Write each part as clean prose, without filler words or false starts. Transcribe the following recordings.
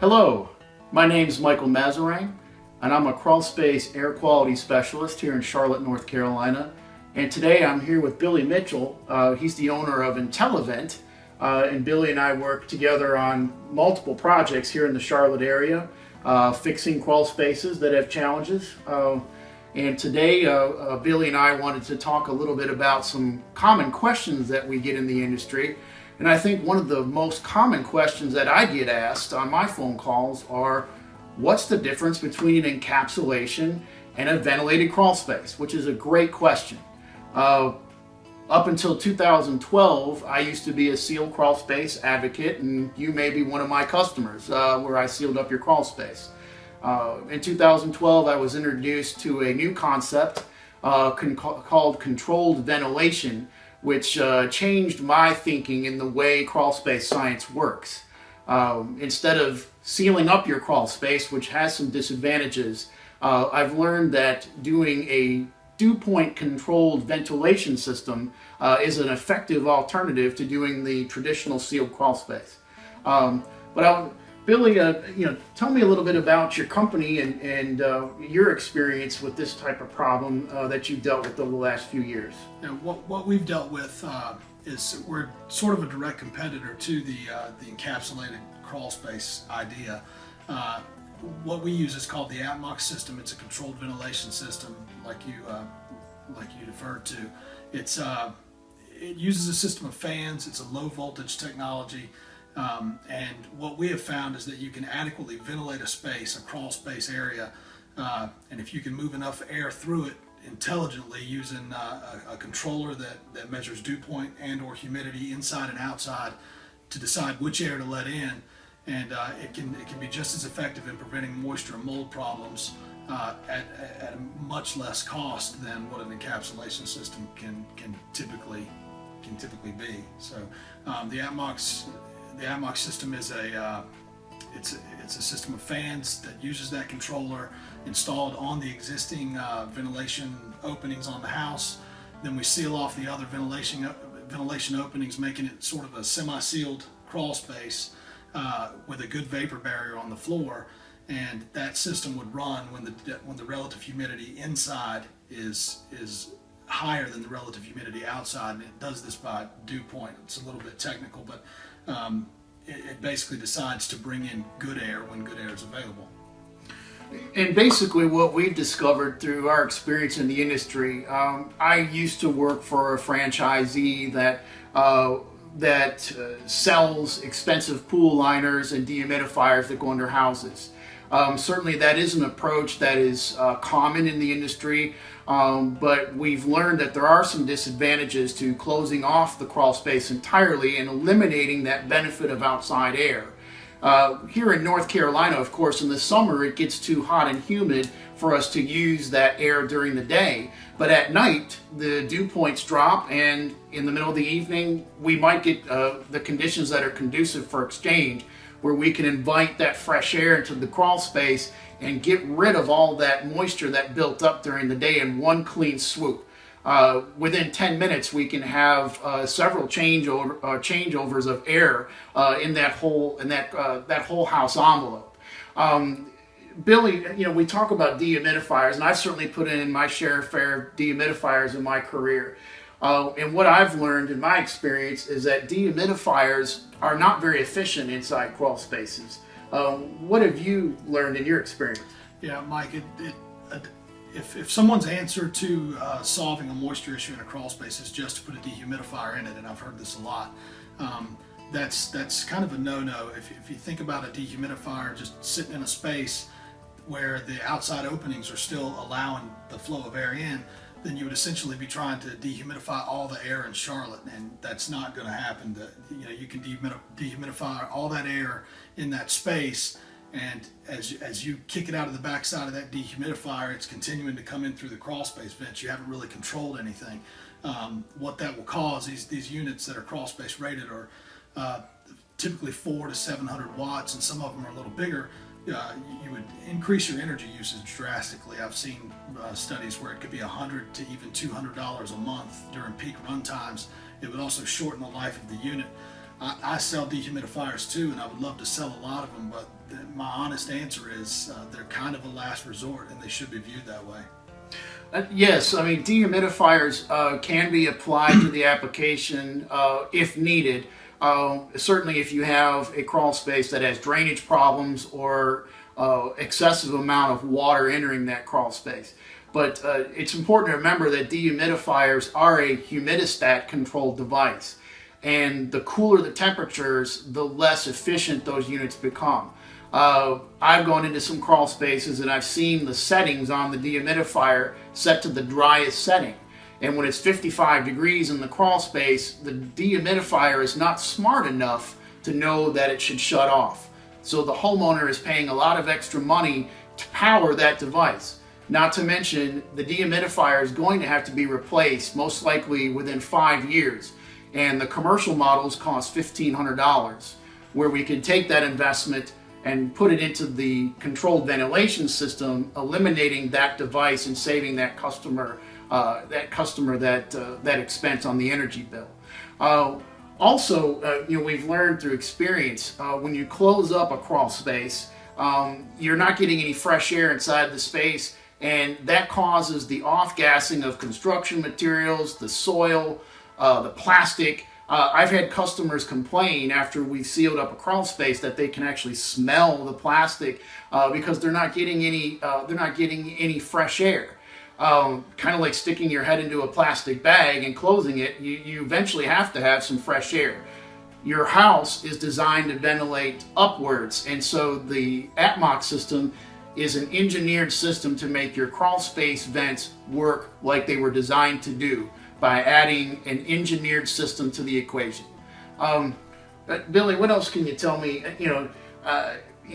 Hello, my name is Michael Mazarang, and I'm a Crawlspace air quality specialist here in Charlotte, North Carolina. And today I'm here with Billy Mitchell. He's the owner of Intellivent, and Billy and I work together on multiple projects here in the Charlotte area, fixing crawl spaces that have challenges. And today Billy and I wanted to talk a little bit about some common questions that we get in the industry. And I think one of the most common questions that I get asked on my phone calls are, what's the difference between encapsulation and a ventilated crawl space? Which is a great question. Up until 2012, I used to be a sealed crawl space advocate, and you may be one of my customers where I sealed up your crawl space. In 2012, I was introduced to a new concept called controlled ventilation, which changed my thinking in the way crawl space science works. Instead of sealing up your crawl space, which has some disadvantages, I've learned that doing a dew point controlled ventilation system is an effective alternative to doing the traditional sealed crawl space. Billy, tell me a little bit about your company and your experience with this type of problem that you've dealt with over the last few years. What we've dealt with is we're sort of a direct competitor to the encapsulated crawl space idea. What we use is called the ATMOX system. It's a controlled ventilation system, like you referred to. It uses a system of fans. It's a low voltage technology. And what we have found is that you can adequately ventilate a space, a crawl space area, and if you can move enough air through it intelligently using a controller that measures dew point and or humidity inside and outside to decide which air to let in, and it can be just as effective in preventing moisture and mold problems at a much less cost than what an encapsulation system can typically be. So the ATMOX system is it's a system of fans that uses that controller installed on the existing ventilation openings on the house. Then we seal off the other ventilation openings, making it sort of a semi-sealed crawl space with a good vapor barrier on the floor. And that system would run when the relative humidity inside is higher than the relative humidity outside, and it does this by dew point. It's a little bit technical, but it basically decides to bring in good air when good air is available. And basically what we've discovered through our experience in the industry, I used to work for a franchisee that sells expensive pool liners and dehumidifiers that go under houses. Certainly that is an approach that is common in the industry, but we've learned that there are some disadvantages to closing off the crawl space entirely and eliminating that benefit of outside air. Here in North Carolina, of course, in the summer it gets too hot and humid for us to use that air during the day, but at night the dew points drop, and in the middle of the evening we might get the conditions that are conducive for exchange, where we can invite that fresh air into the crawl space and get rid of all that moisture that built up during the day in one clean swoop. Within 10 minutes we can have several changeovers of air in that whole house envelope. Billy, we talk about dehumidifiers, and I've certainly put in my share of dehumidifiers in my career. And what I've learned in my experience is that dehumidifiers are not very efficient inside crawl spaces. What have you learned in your experience? Yeah, Mike, if someone's answer to solving a moisture issue in a crawl space is just to put a dehumidifier in it, and I've heard this a lot, that's kind of a no-no. If you think about a dehumidifier just sitting in a space where the outside openings are still allowing the flow of air in, then you would essentially be trying to dehumidify all the air in Charlotte, and that's not going to happen. You can dehumidify all that air in that space, and as you kick it out of the backside of that dehumidifier, it's continuing to come in through the crawl space vents. You haven't really controlled anything. What that will cause, these units that are crawl space rated are typically 400 to 700 watts, and some of them are a little bigger. you would increase your energy usage drastically. I've seen studies where it could be $100 to even $200 a month during peak run times. It would also shorten the life of the unit. I sell dehumidifiers too, and I would love to sell a lot of them, but my honest answer is they're kind of a last resort, and they should be viewed that way. Yes, I mean, dehumidifiers can be applied to the application if needed. Certainly if you have a crawl space that has drainage problems or excessive amount of water entering that crawl space. But it's important to remember that dehumidifiers are a humidistat controlled device. And the cooler the temperatures, the less efficient those units become. I've gone into some crawl spaces and I've seen the settings on the dehumidifier set to the driest setting. And when it's 55 degrees in the crawl space, the dehumidifier is not smart enough to know that it should shut off. So the homeowner is paying a lot of extra money to power that device. Not to mention, the dehumidifier is going to have to be replaced, most likely within 5 years. And the commercial models cost $1,500, where we can take that investment and put it into the controlled ventilation system, eliminating that device and saving that customer that expense on the energy bill. Also, we've learned through experience, when you close up a crawl space, you're not getting any fresh air inside the space, and that causes the off-gassing of construction materials, the soil, the plastic. I've had customers complain after we've sealed up a crawl space that they can actually smell the plastic because they're not getting any fresh air. Kind of like sticking your head into a plastic bag and closing it, you eventually have to have some fresh air. Your house is designed to ventilate upwards, and so the AtMox system is an engineered system to make your crawl space vents work like they were designed to do, by adding an engineered system to the equation. Billy, what else can you tell me?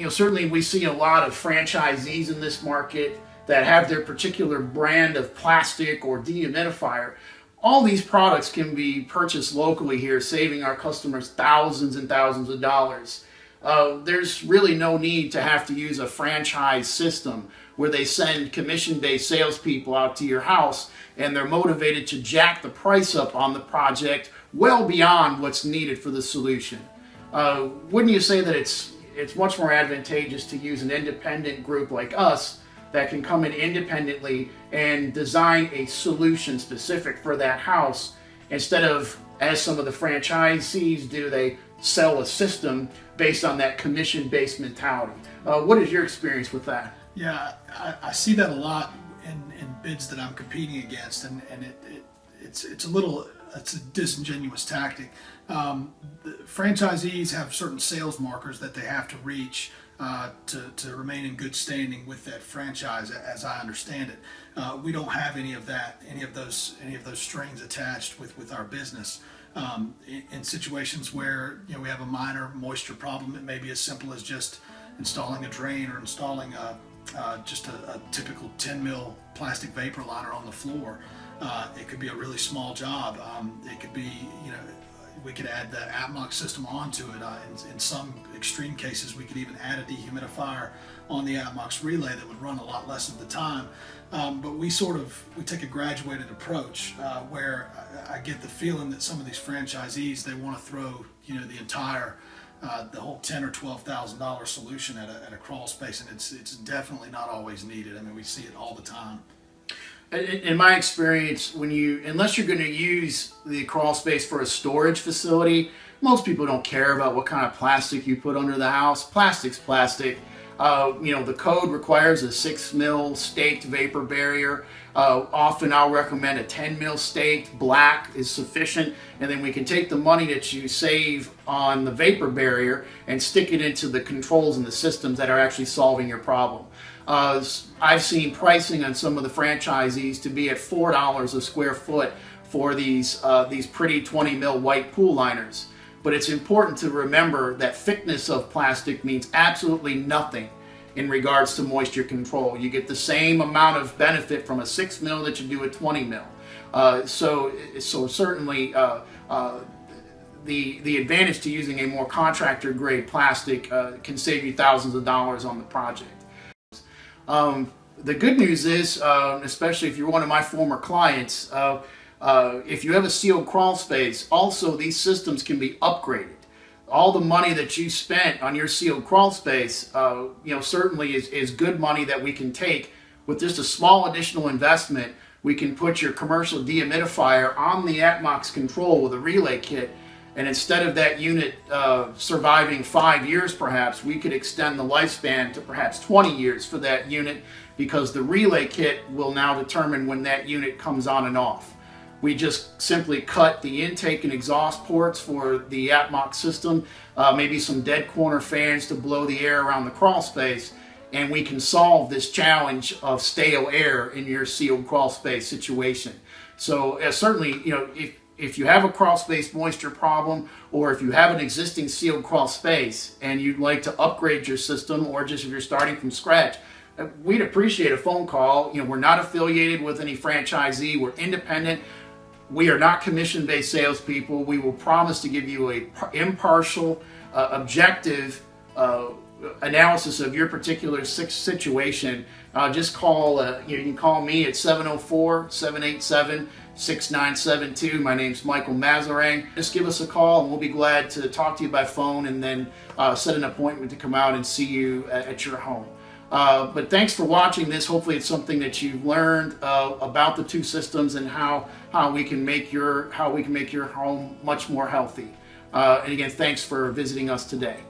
Certainly we see a lot of franchisees in this market that have their particular brand of plastic or dehumidifier. All these products can be purchased locally here, saving our customers thousands and thousands of dollars. There's really no need to have to use a franchise system where they send commission-based salespeople out to your house and they're motivated to jack the price up on the project well beyond what's needed for the solution. Wouldn't you say that it's much more advantageous to use an independent group like us that can come in independently and design a solution specific for that house, instead of, as some of the franchisees do, they sell a system based on that commission-based mentality? What is your experience with that? Yeah, I see that a lot in bids that I'm competing against, and it's a disingenuous tactic. The franchisees have certain sales markers that they have to reach to remain in good standing with that franchise, as I understand it. We don't have any of those strings attached with our business. In situations where we have a minor moisture problem, it may be as simple as just installing a drain or installing just a typical 10 mil plastic vapor liner on the floor. It could be a really small job. It could be, we could add the AtMox system onto it. In some extreme cases, we could even add a dehumidifier on the AtMox relay that would run a lot less of the time. But we take a graduated approach where I get the feeling that some of these franchisees, they want to throw the whole $10,000 or $12,000 solution at a crawl space, and it's definitely not always needed. I mean, we see it all the time. In my experience, unless you're going to use the crawl space for a storage facility, most people don't care about what kind of plastic you put under the house. Plastic's plastic. The code requires a 6 mil staked vapor barrier. Often I'll recommend a 10 mil staked. Black is sufficient, and then we can take the money that you save on the vapor barrier and stick it into the controls and the systems that are actually solving your problem. I've seen pricing on some of the franchisees to be at $4 a square foot for these pretty 20 mil white pool liners. But it's important to remember that thickness of plastic means absolutely nothing in regards to moisture control. You get the same amount of benefit from a 6 mil that you do a 20 mil. So certainly the advantage to using a more contractor grade plastic can save you thousands of dollars on the project. The good news is, especially if you're one of my former clients, if you have a sealed crawl space, also these systems can be upgraded. All the money that you spent on your sealed crawl space, certainly is good money that we can take. With just a small additional investment, we can put your commercial dehumidifier on the AtMox control with a relay kit, and instead of that unit surviving 5 years perhaps, we could extend the lifespan to perhaps 20 years for that unit, because the relay kit will now determine when that unit comes on and off. We just simply cut the intake and exhaust ports for the AtMox system, maybe some dead corner fans to blow the air around the crawl space, and we can solve this challenge of stale air in your sealed crawl space situation. So certainly, if you have a crawl space moisture problem, or if you have an existing sealed crawl space and you'd like to upgrade your system, or just if you're starting from scratch, we'd appreciate a phone call. We're not affiliated with any franchisee. We're independent. We are not commission-based salespeople. We will promise to give you a impartial, objective analysis of your particular situation. Just call, you can call me at 704-787-6972. My name's Michael Mazarang. Just give us a call and we'll be glad to talk to you by phone, and then set an appointment to come out and see you at your home. But thanks for watching this. Hopefully it's something that you've learned about the two systems and how we can make your home much more healthy. And again, thanks for visiting us today.